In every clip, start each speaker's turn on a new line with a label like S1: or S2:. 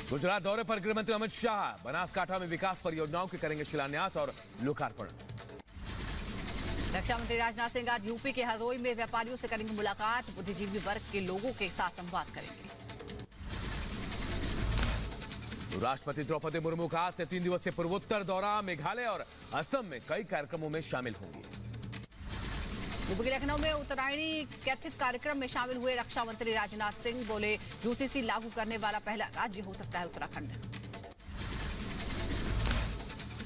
S1: गुजरात दौरे पर गृह मंत्री अमित शाह बनासकांठा में विकास परियोजनाओं के करेंगे शिलान्यास और लोकार्पण।
S2: रक्षा मंत्री राजनाथ सिंह आज यूपी के हरदोई में व्यापारियों से करेंगे मुलाकात, बुद्धिजीवी वर्ग के लोगों के साथ संवाद करेंगे।
S1: राष्ट्रपति द्रौपदी मुर्मू का आज से 3 दिवसीय पूर्वोत्तर दौरा, मेघालय और असम में कई कार्यक्रमों में शामिल होंगे।
S2: यूपी के लखनऊ में उत्तरायणी कैथिक कार्यक्रम में शामिल हुए रक्षा मंत्री राजनाथ सिंह, बोले यूसीसी लागू करने वाला पहला राज्य हो सकता है उत्तराखंड।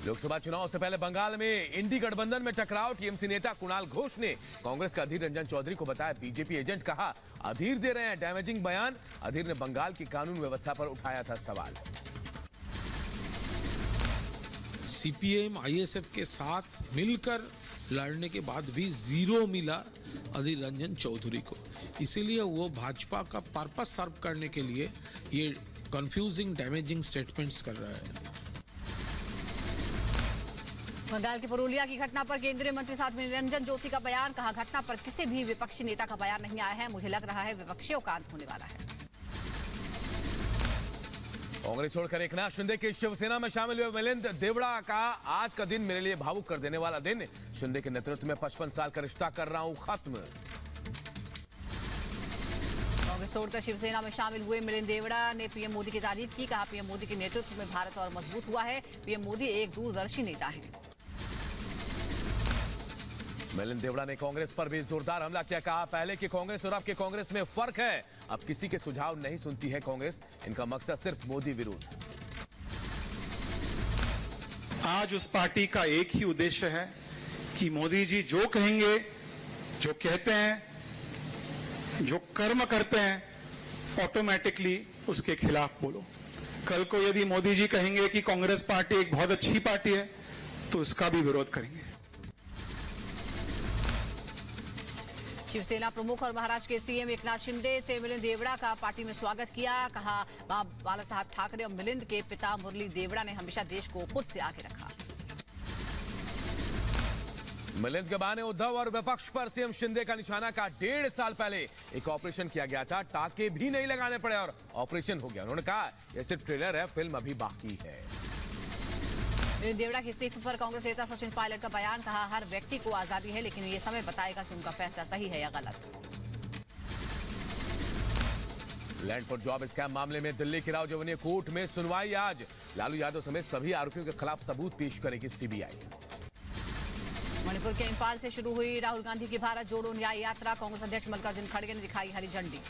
S1: लोकसभा चुनाव से पहले बंगाल में इंडी गठबंधन में टकराव, टीएमसी नेता कुणाल घोष ने कांग्रेस का अधीर रंजन चौधरी को बताया बीजेपी एजेंट, कहा अधीर दे रहे हैं डैमेजिंग बयान। अधीर ने बंगाल की कानून व्यवस्था पर उठाया था सवाल।
S3: सीपीएम आईएसएफ के साथ मिलकर लड़ने के बाद भी जीरो मिला अधीर रंजन चौधरी को, इसीलिए वो भाजपा का पर्पस सर्व करने के लिए ये कंफ्यूजिंग डैमेजिंग स्टेटमेंट्स कर रहा है।
S2: बंगाल के पुरुलिया की घटना पर केंद्रीय मंत्री साध्वी निरंजन ज्योति का बयान, कहा घटना पर किसी भी विपक्षी नेता का बयान नहीं आया है, मुझे लग रहा है विपक्षियों का अंत होने वाला है।
S1: कांग्रेस छोड़कर एकनाथ शिंदे की शिवसेना में शामिल हुए मिलिंद देवड़ा का आज का दिन मेरे लिए भावुक कर देने वाला दिन, शिंदे के नेतृत्व में 55 साल का रिश्ता कर रहा हूं खत्म।
S2: कांग्रेस छोड़कर शिवसेना में शामिल हुए मिलिंद देवड़ा ने पीएम मोदी की तारीफ की, कहा पीएम मोदी के नेतृत्व में भारत और मजबूत हुआ है, पीएम मोदी एक दूरदर्शी नेता हैं।
S1: मिलिंद देवड़ा ने कांग्रेस पर भी जोरदार हमला किया, कहा पहले की कांग्रेस और अब के कांग्रेस में फर्क है, अब किसी के सुझाव नहीं सुनती है कांग्रेस, इनका मकसद सिर्फ मोदी विरोध।
S4: आज उस पार्टी का एक ही उद्देश्य है कि मोदी जी जो कहेंगे, जो कहते हैं, जो कर्म करते हैं, ऑटोमेटिकली उसके खिलाफ बोलो। कल को यदि मोदी जी कहेंगे कि कांग्रेस पार्टी एक बहुत अच्छी पार्टी है तो उसका भी विरोध करेंगे।
S2: शिवसेना प्रमुख और महाराष्ट्र के सीएम एकनाथ शिंदे से मिलिंद देवड़ा का पार्टी में स्वागत किया, कहा बाला साहब ठाकरे और मिलिंद के पिता मुरली देवड़ा ने हमेशा देश को खुद से आगे रखा।
S1: मिलिंद के बहाने उद्धव और विपक्ष पर सीएम शिंदे का निशाना, का 1.5 साल पहले एक ऑपरेशन किया गया था, टाके भी नहीं लगाने पड़े और ऑपरेशन हो गया। उन्होंने कहा यह सिर्फ ट्रेलर है, फिल्म अभी बाकी है।
S2: मिलिंद देवड़ा के इस्तीफे पर कांग्रेस नेता सचिन पायलट का बयान, कहा हर व्यक्ति को आजादी है, लेकिन ये समय बताएगा कि उनका फैसला सही है या गलत।
S1: लैंड फॉर जॉब स्कैम मामले में दिल्ली की रावजवनीय कोर्ट में सुनवाई आज, लालू यादव समेत सभी आरोपियों के खिलाफ सबूत पेश करेगी सीबीआई।
S2: मणिपुर के इंफाल से शुरू हुई राहुल गांधी की भारत जोड़ो न्याय यात्रा, कांग्रेस अध्यक्ष मल्लिकार्जुन खड़गे ने दिखाई हरी झंडी।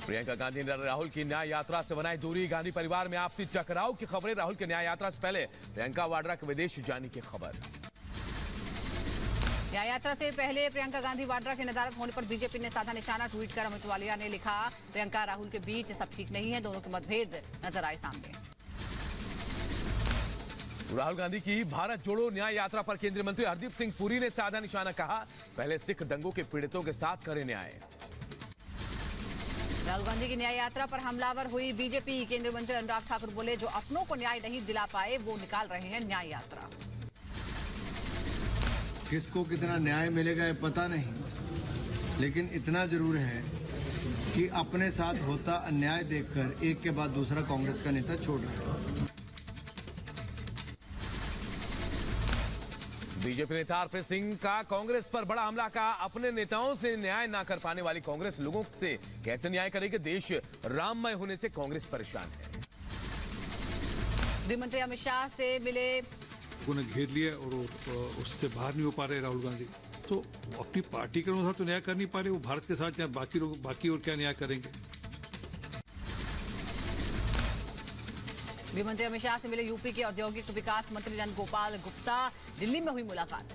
S2: प्रियंका गांधी ने राहुल की न्याय यात्रा से बनाई दूरी, गांधी परिवार में आपसी टकराव की खबरें, राहुल की न्याय यात्रा से पहले प्रियंका वाड्रा के विदेश जाने की खबर। न्याय यात्रा से पहले प्रियंका गांधी वाड्रा के नदारद होने पर बीजेपी ने साधा निशाना, ट्वीट कर अमित वालिया ने लिखा प्रियंका राहुल के बीच सब ठीक नहीं है, दोनों के मतभेद नजर आए सामने। राहुल गांधी की भारत जोड़ो न्याय यात्रा पर केंद्रीय मंत्री हरदीप सिंह पुरी ने साधा निशाना, कहा पहले सिख दंगों के पीड़ितों के साथ करें न्याय। राहुल गांधी की न्याय यात्रा पर हमलावर हुई बीजेपी, केंद्रीय मंत्री अनुराग ठाकुर बोले जो अपनों को न्याय नहीं दिला पाए वो निकाल रहे हैं न्याय यात्रा।
S5: किसको कितना न्याय मिलेगा ये पता नहीं, लेकिन इतना जरूर है कि अपने साथ होता अन्याय देखकर एक के बाद दूसरा कांग्रेस का नेता छोड़ रहा है।
S1: बीजेपी नेता आरपी सिंह का कांग्रेस पर बड़ा हमला, का अपने नेताओं से न्याय ना कर पाने वाली कांग्रेस लोगों से कैसे न्याय करेगी, देश राममय होने से कांग्रेस परेशान है। गृह मंत्री अमित शाह से मिले,
S6: उन्हें घेर लिया और उससे बाहर नहीं हो पा रहे राहुल गांधी, तो अपनी पार्टी के अनुसार तो न्याय कर नहीं पा रहे, वो भारत के साथ बाकी लोग बाकी और क्या न्याय करेंगे।
S2: गृह मंत्री अमित शाह से मिले यूपी के औद्योगिक विकास मंत्री नंद गोपाल गुप्ता, दिल्ली में हुई मुलाकात।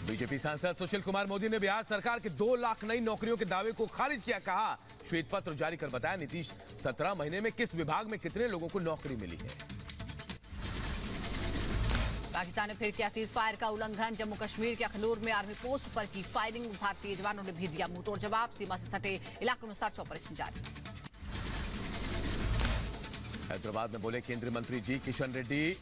S1: बीजेपी सांसद सुशील कुमार मोदी ने बिहार सरकार के 2 लाख नई नौकरियों के दावे को खारिज किया, कहा श्वेत पत्र जारी कर बताया नीतीश 17 महीने में किस विभाग में कितने लोगों को नौकरी मिली है। पाकिस्तान ने फिर किया सीज फायर का उल्लंघन, जम्मू कश्मीर के अखनूर में आर्मी पोस्ट पर की फायरिंग, भारतीय जवानों ने भी दिया मुंहतोड़ जवाब, सीमा से सटे इलाकों में सर्च ऑपरेशन जारी। हैदराबाद में बोले केंद्रीय मंत्री जी किशन रेड्डी,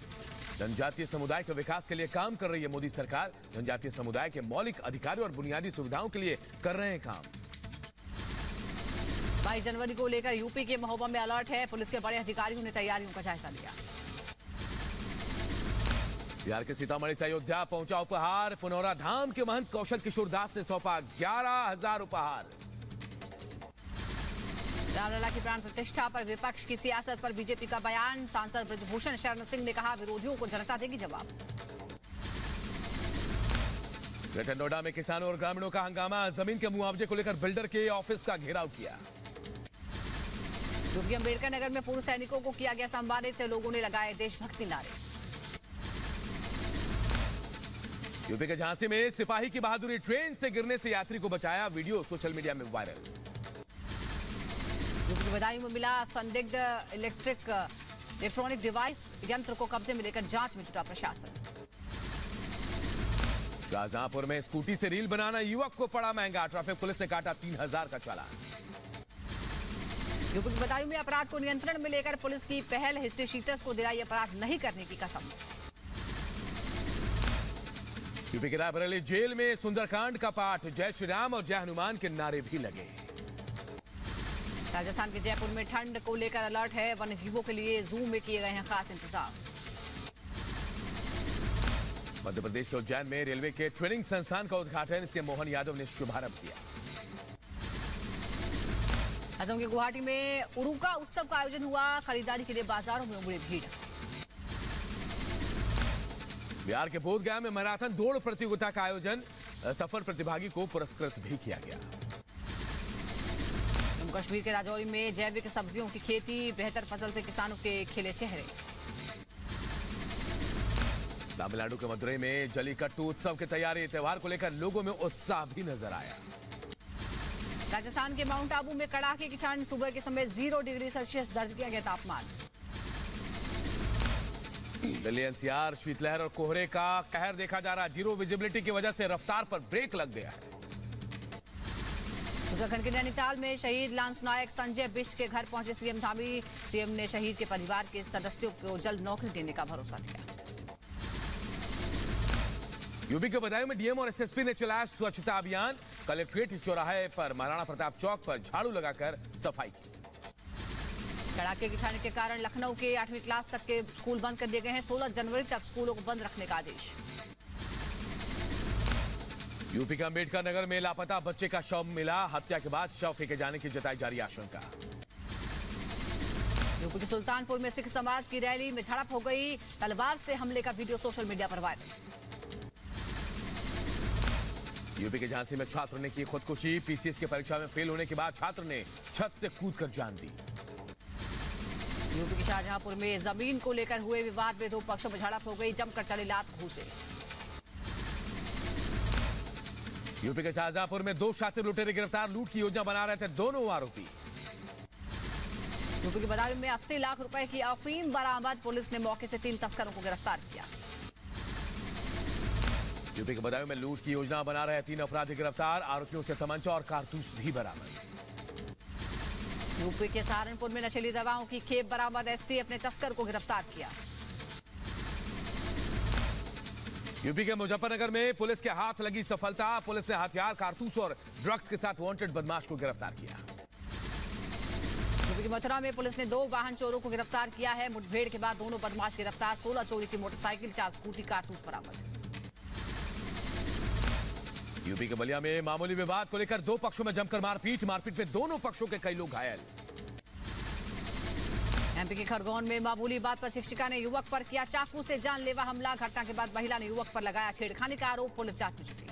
S1: जनजातीय समुदाय के विकास के लिए काम कर रही है मोदी सरकार, जनजातीय समुदाय के मौलिक अधिकारों और बुनियादी सुविधाओं के लिए कर रहे हैं काम।
S2: 22 जनवरी को लेकर यूपी के महोबा में अलर्ट है। पुलिस के बड़े अधिकारियों ने तैयारियों का जायजा लिया।
S1: बिहार के सीतामढ़ी से अयोध्या पहुंचा उपहार। पुनौरा धाम के महंत कौशल किशोर दास ने सौंपा 11,000 उपहार।
S2: रामलला की प्राण प्रतिष्ठा पर विपक्ष की सियासत पर बीजेपी का बयान। सांसद ब्रजभूषण शरण सिंह ने कहा, विरोधियों को जनता देगी जवाब।
S1: ग्रेटर नोएडा में किसानों और ग्रामीणों का हंगामा। जमीन के मुआवजे को लेकर बिल्डर के ऑफिस का घेराव किया।
S2: यूपी अम्बेडकर नगर में पूर्व सैनिकों को किया गया सम्मानित। लोगों ने लगाए देशभक्ति नारे।
S1: यूपी के झांसी में सिपाही की बहादुरी। ट्रेन से गिरने से यात्री को बचाया। वीडियो सोशल मीडिया में वायरल।
S2: यूपी की बदायूं में मिला संदिग्ध इलेक्ट्रॉनिक डिवाइस। यंत्र को कब्जे में लेकर जांच में जुटा प्रशासन।
S1: शाहजहांपुर में स्कूटी से रील बनाना युवक को पड़ा महंगा। ट्रैफिक पुलिस ने काटा 3,000 का चालान।
S2: यूपी की बदायूं में अपराध को नियंत्रण में लेकर पुलिस की पहल। हिस्ट्री शीटर्स को दिलाई अपराध नहीं करने की कसम।
S1: यूपी के रायबरेली जेल में सुंदरकांड का पाठ। जय श्री राम और जय हनुमान के नारे भी लगे।
S2: राजस्थान के जयपुर में ठंड को लेकर अलर्ट है। वन्यजीवों के लिए जू में किए गए हैं खास इंतजाम।
S1: मध्य प्रदेश के उज्जैन में रेलवे के ट्रेनिंग संस्थान का उद्घाटन सीएम मोहन यादव ने शुभारंभ किया।
S2: असम के गुवाहाटी में उरुका उत्सव का आयोजन हुआ। खरीदारी के लिए बाजारों में उमड़ी भीड़।
S1: बिहार के बोधगया में मैराथन दौड़ प्रतियोगिता का आयोजन। सफल प्रतिभागी को पुरस्कृत भी किया गया।
S2: जम्मू कश्मीर के राजौरी में जैविक सब्जियों की खेती। बेहतर फसल से किसानों के खिले चेहरे।
S1: तमिलनाडु के मदुरई में जलीकट्टू उत्सव की तैयारी। त्योहार को लेकर लोगों में उत्साह भी नजर आया।
S2: राजस्थान के माउंट आबू में कड़ाके की ठंड। सुबह के समय 0 डिग्री सेल्सियस दर्ज किया गया तापमान।
S1: दिल्ली एनसीआर शीतलहर और कोहरे का कहर देखा जा रहा। जीरो विजिबिलिटी की वजह से रफ्तार पर ब्रेक लग गया है।
S2: उत्तराखंड के नैनीताल में शहीद लांस नायक संजय बिष्ट के घर पहुंचे सीएम धामी। सीएम ने शहीद के परिवार के सदस्यों को जल्द नौकरी देने का भरोसा दिया।
S1: यूपी के बदायूं में डीएम और एसएसपी ने चलाया स्वच्छता अभियान। कलेक्ट्रेट चौराहे पर महाराणा प्रताप चौक पर झाड़ू लगाकर सफाई की।
S2: कड़ाके की ठंड के कारण लखनऊ के 8वीं क्लास तक के स्कूल बंद कर दिए गए हैं। 16 जनवरी तक स्कूलों को बंद रखने का आदेश।
S1: यूपी के अम्बेडकर नगर में लापता बच्चे का शव मिला। हत्या के बाद शव फेंके जाने की जताई जा रही आशंका।
S2: यूपी के सुल्तानपुर में सिख समाज की रैली में झड़प हो गई। तलवार से हमले का वीडियो सोशल मीडिया पर वायरल। यूपी के झांसी में छात्र ने की खुदकुशी। पीसीएस की परीक्षा में फेल होने के बाद छात्र ने छत से कूदकर जान दी। यूपी के शाहजहांपुर में जमीन को लेकर हुए विवाद में 2 पक्षों में झड़प हो गई। जमकर चले लात घूसे। यूपी के शाहजहांपुर में 2 शातिर लुटेरे गिरफ्तार। लूट की योजना बना रहे थे दोनों आरोपी। यूपी के बदायूं में 80 लाख रुपए की अफीम बरामद। पुलिस ने मौके से 3 तस्करों को गिरफ्तार किया। यूपी के बदायूं में लूट की योजना बना रहे 3 अपराधी गिरफ्तार। आरोपियों से तमंचा और कारतूस भी बरामद। यूपी के सहारनपुर में नशीली दवाओं की खेप बरामद। एसटीएफ ने तस्कर को गिरफ्तार किया। यूपी के मुजफ्फरनगर में पुलिस के हाथ लगी सफलता। पुलिस ने हथियार, कारतूस और ड्रग्स के साथ वांटेड बदमाश को गिरफ्तार किया। यूपी की मथुरा में पुलिस ने 2 वाहन चोरों को गिरफ्तार किया है। मुठभेड़ के बाद दोनों बदमाश गिरफ्तार। 16 चोरी की मोटरसाइकिल, 4 स्कूटी, कारतूस बरामद। यूपी के बलिया में मामूली विवाद को लेकर 2 पक्षों में जमकर मारपीट में दोनों पक्षों के कई लोग घायल। एमपी के खरगोन में मामूली बात पर शिक्षिका ने युवक पर किया चाकू से जानलेवा हमला। घटना के बाद महिला ने युवक पर लगाया छेड़खानी का आरोप। पुलिस जांच में जुटी।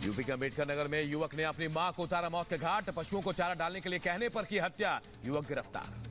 S2: यूपी के अम्बेडकर नगर में युवक ने अपनी मां को उतारा मौत के घाट। पशुओं को चारा डालने के लिए कहने पर की हत्या। युवक गिरफ्तार।